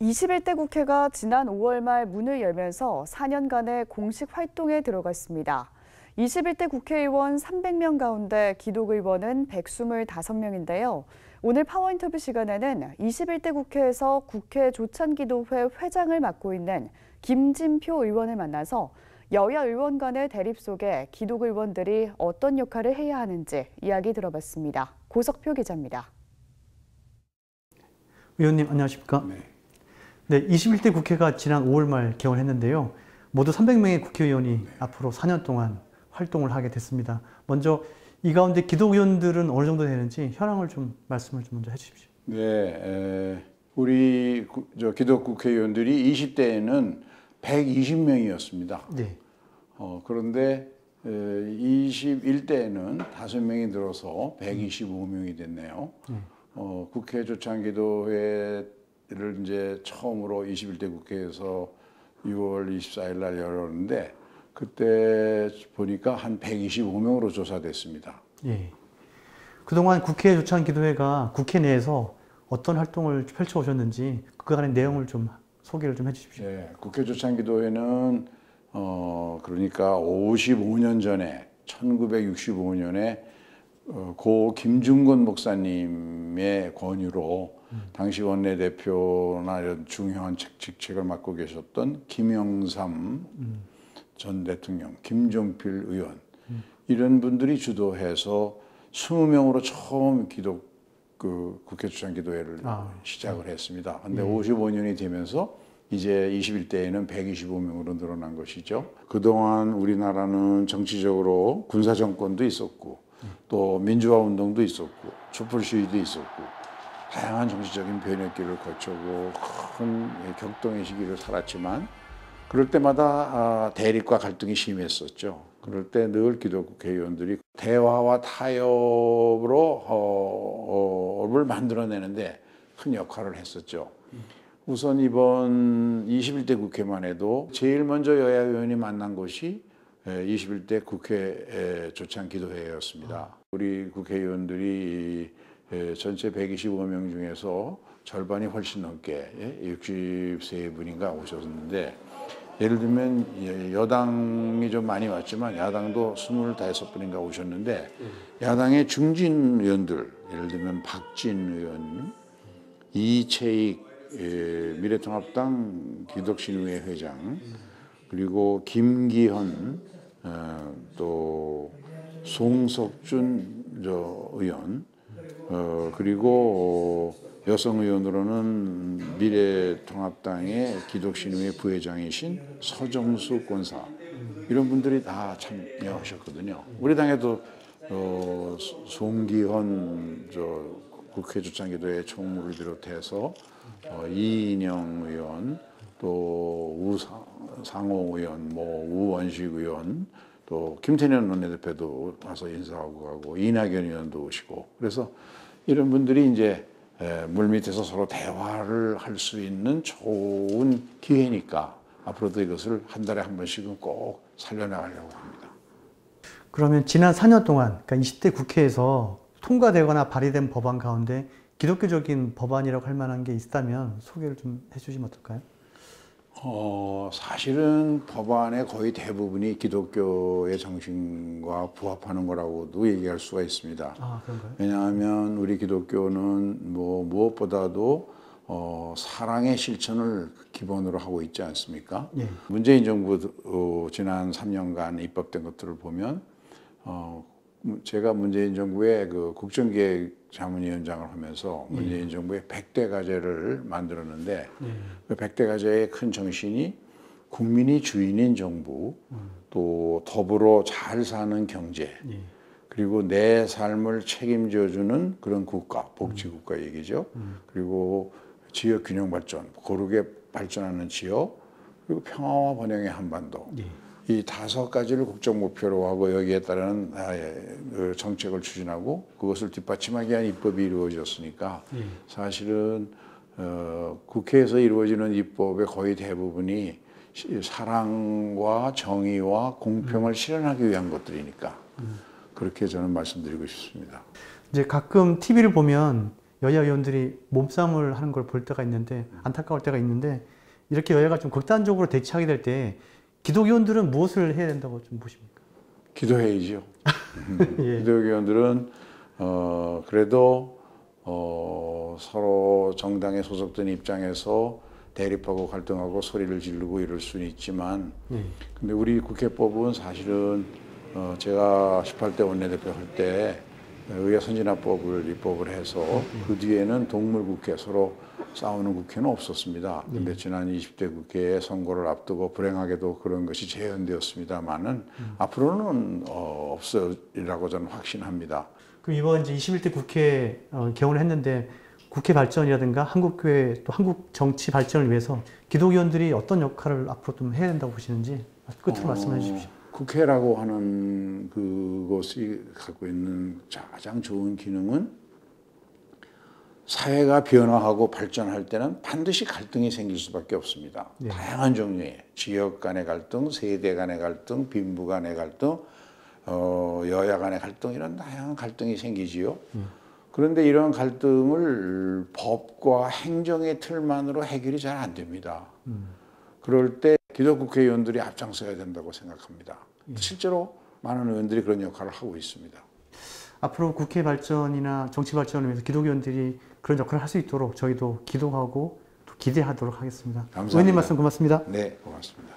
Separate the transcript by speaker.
Speaker 1: 21대 국회가 지난 5월 말 문을 열면서 4년간의 공식 활동에 들어갔습니다. 21대 국회의원 300명 가운데 기독의원은 125명인데요. 오늘 파워인터뷰 시간에는 21대 국회에서 국회 조찬기도회 회장을 맡고 있는 김진표 의원을 만나서 여야 의원 간의 대립 속에 기독의원들이 어떤 역할을 해야 하는지 이야기 들어봤습니다. 고석표 기자입니다.
Speaker 2: 의원님 안녕하십니까? 네, 21대 국회가 지난 5월 말 개원했는데요. 모두 300명의 국회의원이 앞으로 4년 동안 활동을 하게 됐습니다. 먼저 이 가운데 기독의원들은 어느 정도 되는지 현황을 좀 말씀을 좀 먼저 해주십시오.
Speaker 3: 네, 우리 기독 국회의원들이 20대에는 120명이었습니다.
Speaker 2: 네.
Speaker 3: 그런데 21대에는 5명이 늘어서 125명이 됐네요. 국회 조찬기도회를 이제 처음으로 21대 국회에서 6월 24일 날 열었는데 그때 보니까 한 125명으로 조사됐습니다.
Speaker 2: 예. 그동안 국회 조찬기도회가 국회 내에서 어떤 활동을 펼쳐 오셨는지 그간의 내용을 좀 소개를 좀 해주십시오.
Speaker 3: 네, 국회 조찬기도회는 그러니까 55년 전에 1965년에 고 김중건 목사님의 권유로 당시 원내대표나 이런 중요한 직책을 맡고 계셨던 김영삼 전 대통령, 김종필 의원 이런 분들이 주도해서 20명으로 처음 국회 조찬기도회를 시작을 했습니다. 그런데 55년이 되면서 이제 21대에는 125명으로 늘어난 것이죠. 그동안 우리나라는 정치적으로 군사정권도 있었고 또 민주화 운동도 있었고 촛불 시위도 있었고 다양한 정치적인 변혁기를 거쳤고 큰 격동의 시기를 살았지만 그럴 때마다 대립과 갈등이 심했었죠. 그럴 때 늘 기독국회의원들이 대화와 타협을 만들어내는데 큰 역할을 했었죠. 우선 이번 21대 국회만 해도 제일 먼저 여야 의원이 만난 것이 21대 국회 조찬기도회였습니다. 우리 국회의원들이 전체 125명 중에서 절반이 훨씬 넘게 63분인가 오셨는데 예를 들면 여당이 좀 많이 왔지만 야당도 25분인가 오셨는데 야당의 중진 의원들 예를 들면 박진 의원, 이채익 미래통합당 기독신의회 회장 그리고 김기현 또 송석준 의원 그리고 여성 의원으로는 미래통합당의 기독신의회 부회장이신 서정수 권사 이런 분들이 다 참여하셨거든요. 우리 당에도 송기헌 국회 조찬기도회 총무를 비롯해서 이인영 의원 또 우상호 의원, 우원식 의원 또 김태년 원내대표도 와서 인사하고 가고 이낙연 의원도 오시고 그래서 이런 분들이 이제 물밑에서 서로 대화를 할 수 있는 좋은 기회니까 앞으로도 이것을 한 달에 한 번씩은 꼭 살려나가려고 합니다.
Speaker 2: 그러면 지난 4년 동안 그러니까 20대 국회에서 통과되거나 발의된 법안 가운데 기독교적인 법안이라고 할 만한 게 있다면 소개를 좀 해주시면 어떨까요?
Speaker 3: 사실은 법안의 거의 대부분이 기독교의 정신과 부합하는 거라고도 얘기할 수가 있습니다.
Speaker 2: 그런가요?
Speaker 3: 왜냐하면 우리 기독교는 무엇보다도 사랑의 실천을 기본으로 하고 있지 않습니까?
Speaker 2: 예.
Speaker 3: 문재인 정부 지난 3년간 입법된 것들을 보면 제가 문재인 정부의 국정기획 자문위원장을 하면서 문재인 정부의 100대 과제를 만들었는데 그 100대 과제의 큰 정신이 국민이 주인인 정부, 또 더불어 잘 사는 경제, 그리고 내 삶을 책임져주는 그런 국가, 복지국가 얘기죠. 그리고 지역 균형 발전, 고르게 발전하는 지역, 그리고 평화와 번영의 한반도. 이 5가지를 국정 목표로 하고 여기에 따른 정책을 추진하고 그것을 뒷받침하기 위한 입법이 이루어졌으니까 사실은 국회에서 이루어지는 입법의 거의 대부분이 사랑과 정의와 공평을 실현하기 위한 것들이니까 그렇게 저는 말씀드리고 싶습니다.
Speaker 2: 이제 가끔 TV를 보면 여야 의원들이 몸싸움을 하는 걸 볼 때가 있는데 안타까울 때가 있는데 이렇게 여야가 좀 극단적으로 대치하게 될 때 기독의원들은 무엇을 해야 된다고 좀 보십니까?
Speaker 3: 기도해야죠.
Speaker 2: 예.
Speaker 3: 기독의원들은 그래도 서로 정당에 소속된 입장에서 대립하고 갈등하고 소리를 지르고 이럴 수는 있지만 근데 우리 국회법은 사실은 제가 18대 원내대표 할 때 의회선진화법을 입법을 해서 그 뒤에는 동물국회 서로 싸우는 국회는 없었습니다. 근데 지난 20대 국회에 선거를 앞두고 불행하게도 그런 것이 재현되었습니다만은 앞으로는 없으리라고 저는 확신합니다.
Speaker 2: 그럼 이번 이제 21대 국회 개원을 했는데 국회 발전이라든가 한국교회 또 한국 정치 발전을 위해서 기독의원들이 어떤 역할을 앞으로 좀 해야 된다고 보시는지 끝으로 말씀해 주십시오.
Speaker 3: 국회라고 하는 그것이 갖고 있는 가장 좋은 기능은 사회가 변화하고 발전할 때는 반드시 갈등이 생길 수밖에 없습니다. 다양한 종류의 지역 간의 갈등, 세대 간의 갈등, 빈부 간의 갈등, 여야 간의 갈등 이런 다양한 갈등이 생기지요. 그런데 이런 갈등을 법과 행정의 틀만으로 해결이 잘 안 됩니다. 그럴 때 기독국회의원들이 앞장서야 된다고 생각합니다. 실제로 많은 의원들이 그런 역할을 하고 있습니다.
Speaker 2: 앞으로 국회 발전이나 정치 발전을 위해서 기독의원들이 그런 역할을 할 수 있도록 저희도 기도하고 또 기대하도록 하겠습니다.
Speaker 3: 감사합니다.
Speaker 2: 의원님 말씀 고맙습니다.
Speaker 3: 네, 고맙습니다.